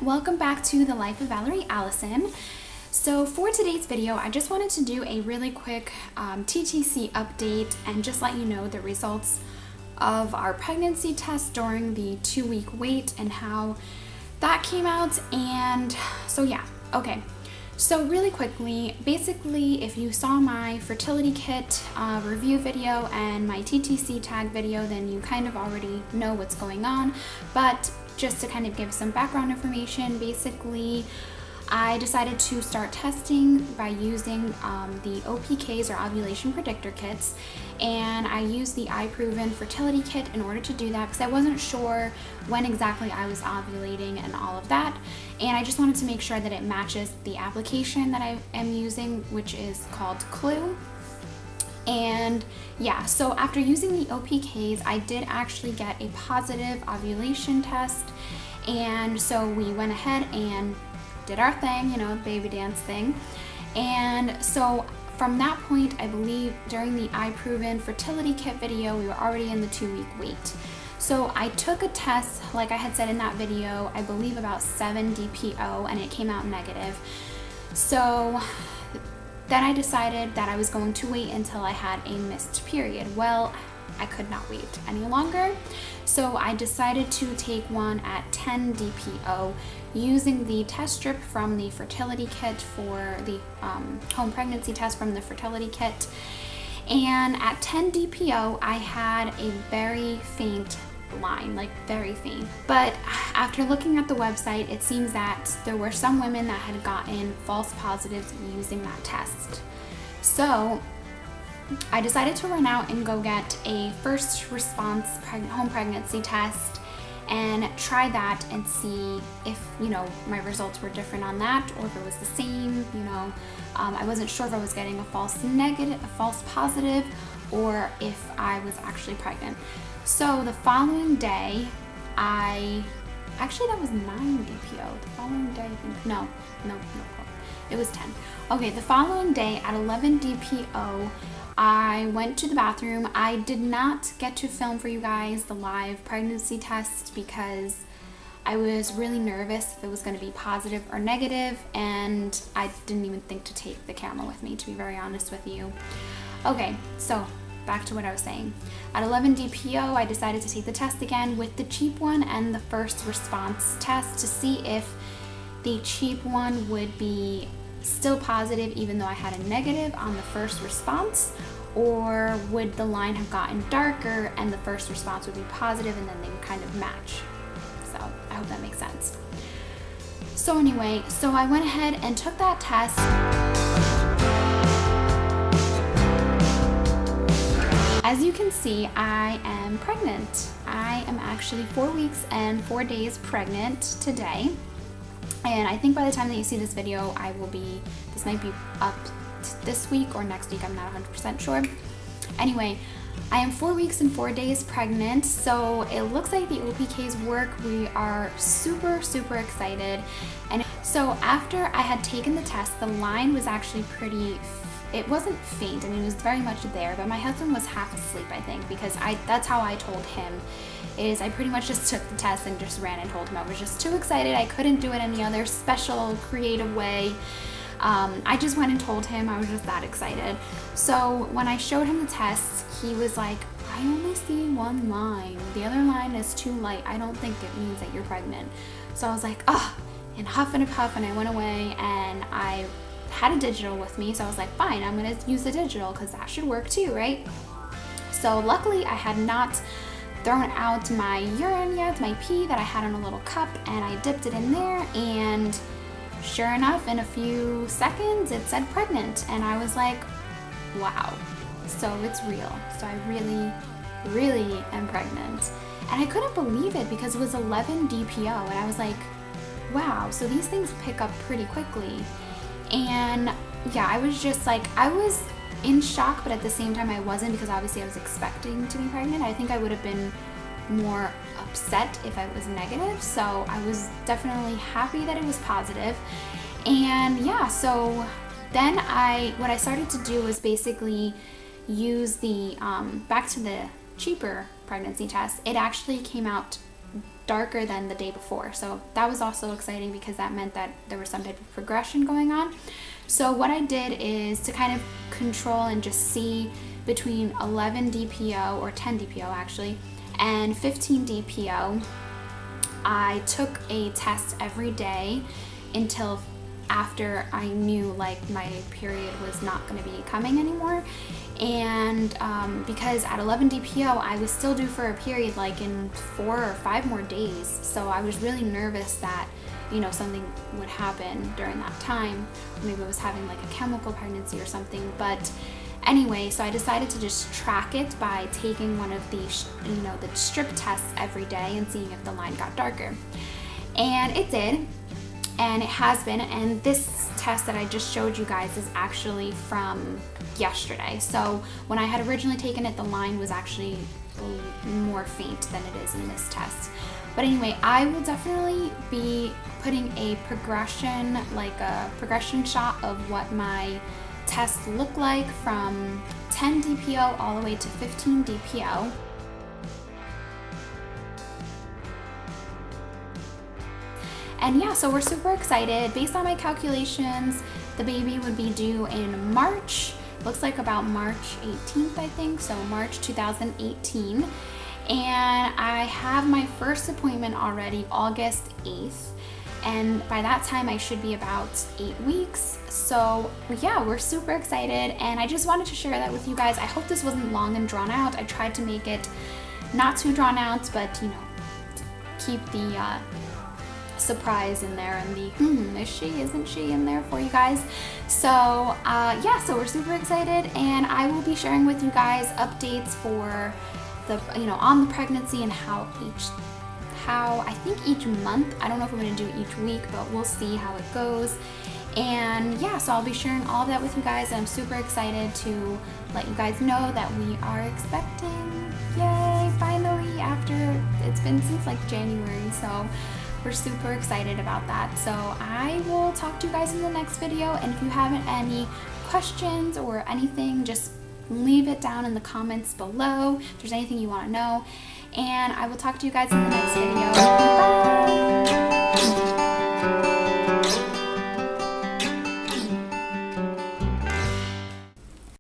welcome back to the Life of Valerie Allison. So for today's video, I just wanted to do a really quick TTC update and just let you know the results of our pregnancy test during the 2-week wait and how that came out. And so yeah, okay. So really quickly, basically, if you saw my fertility kit review video and my TTC tag video, then you kind of already know what's going on. But just to kind of give some background information, basically, I decided to start testing by using the OPKs or ovulation predictor kits, and I used the iProven fertility kit in order to do that because I wasn't sure when exactly I was ovulating and all of that, and I just wanted to make sure that it matches the application that I am using, which is called Clue. And yeah, so after using the OPKs, I did actually get a positive ovulation test, and so we went ahead and did our thing, you know, baby dance thing. And so from that point, I believe during the iProven fertility kit video, we were already in the 2-week wait. So I took a test, like I had said in that video, I believe about 7 DPO, and it came out negative. So then I decided that I was going to wait until I had a missed period. Well, I could not wait any longer. So I decided to take one at 10 DPO using the test strip from the fertility kit for the home pregnancy test from the fertility kit. And at 10 DPO, I had a very faint line, like very faint. But after looking at the website, it seems that there were some women that had gotten false positives using that test. So I decided to run out and go get a first response home pregnancy test and try that and see if, you know, my results were different on that or if it was the same, you know. I wasn't sure if I was getting a false negative, a false positive, or if I was actually pregnant. So the following day, actually that was 9 DPO. The following day, I think, no, it was 10. Okay, the following day at 11 DPO, I went to the bathroom. I did not get to film for you guys the live pregnancy test because I was really nervous if it was going to be positive or negative, and I didn't even think to take the camera with me, to be very honest with you. Okay, so back to what I was saying. At 11 DPO, I decided to take the test again with the cheap one and the first response test to see if the cheap one would be still positive even though I had a negative on the first response, or would the line have gotten darker and the first response would be positive and then they would kind of match. So I hope that makes sense. So anyway, so I went ahead and took that test. As you can see, I am pregnant. I am actually 4 weeks and 4 days pregnant today. And I think by the time that you see this video, this might be up this week or next week, I'm not 100% sure. Anyway, I am 4 weeks and 4 days pregnant, so it looks like the OPKs work. We are super, super excited. And so after I had taken the test, the line was actually it wasn't faint, I mean, it was very much there, but my husband was half asleep, I think, because that's how I told him, is I pretty much just took the test and just ran and told him I was just too excited. I couldn't do it any other special, creative way. I just went and told him I was just that excited. So when I showed him the test, he was like, I only see one line. The other line is too light. I don't think it means that you're pregnant. So I was like, ugh, and huff and a puff, and I went away and I had a digital with me, so I was like, fine, I'm gonna use the digital because that should work too, right? So luckily I had not thrown out my urine yet, my pee that I had in a little cup, and I dipped it in there, and sure enough, in a few seconds it said pregnant, and I was like, wow, so it's real. So I really, really am pregnant. And I couldn't believe it because it was 11 DPO, and I was like, wow, so these things pick up pretty quickly. And yeah, I was just like, I was in shock, but at the same time I wasn't, because obviously I was expecting to be pregnant. I think I would have been more upset if I was negative, so I was definitely happy that it was positive. And yeah, so then what I started to do was basically use the back to the cheaper pregnancy test. It actually came out darker than the day before. So that was also exciting because that meant that there was some type of progression going on. So what I did is to kind of control and just see between 11 DPO, or 10 DPO actually, and 15 DPO, I took a test every day until after I knew like my period was not going to be coming anymore. And because at 11 DPO I was still due for a period like in 4 or 5 more days, so I was really nervous that, you know, something would happen during that time. Maybe I was having like a chemical pregnancy or something. But anyway, so I decided to just track it by taking one of the, you know, the strip tests every day and seeing if the line got darker. And it did, and it has been. And this test that I just showed you guys is actually from yesterday. So when I had originally taken it, the line was actually more faint than it is in this test. But anyway, I will definitely be putting a progression, like a progression shot of what my tests look like from 10 DPO all the way to 15 DPO. And yeah, so we're super excited. Based on my calculations, the baby would be due in March. Looks like about March 18th, I think, so March 2018. And I have my first appointment already August 8th. And by that time, I should be about 8 weeks. So yeah, we're super excited. And I just wanted to share that with you guys. I hope this wasn't long and drawn out. I tried to make it not too drawn out, but, you know, keep the surprise in there and the is she, isn't she in there for you guys. So yeah, so we're super excited, and I will be sharing with you guys updates for the, you know, on the pregnancy and how I think each month. I don't know if I'm going to do it each week, but we'll see how it goes. And yeah, so I'll be sharing all of that with you guys, and I'm super excited to let you guys know that we are expecting. Yay, finally, after it's been since like January. So we're super excited about that. So I will talk to you guys in the next video, and if you have any questions or anything, just leave it down in the comments below if there's anything you want to know, and I will talk to you guys in the next video. Bye!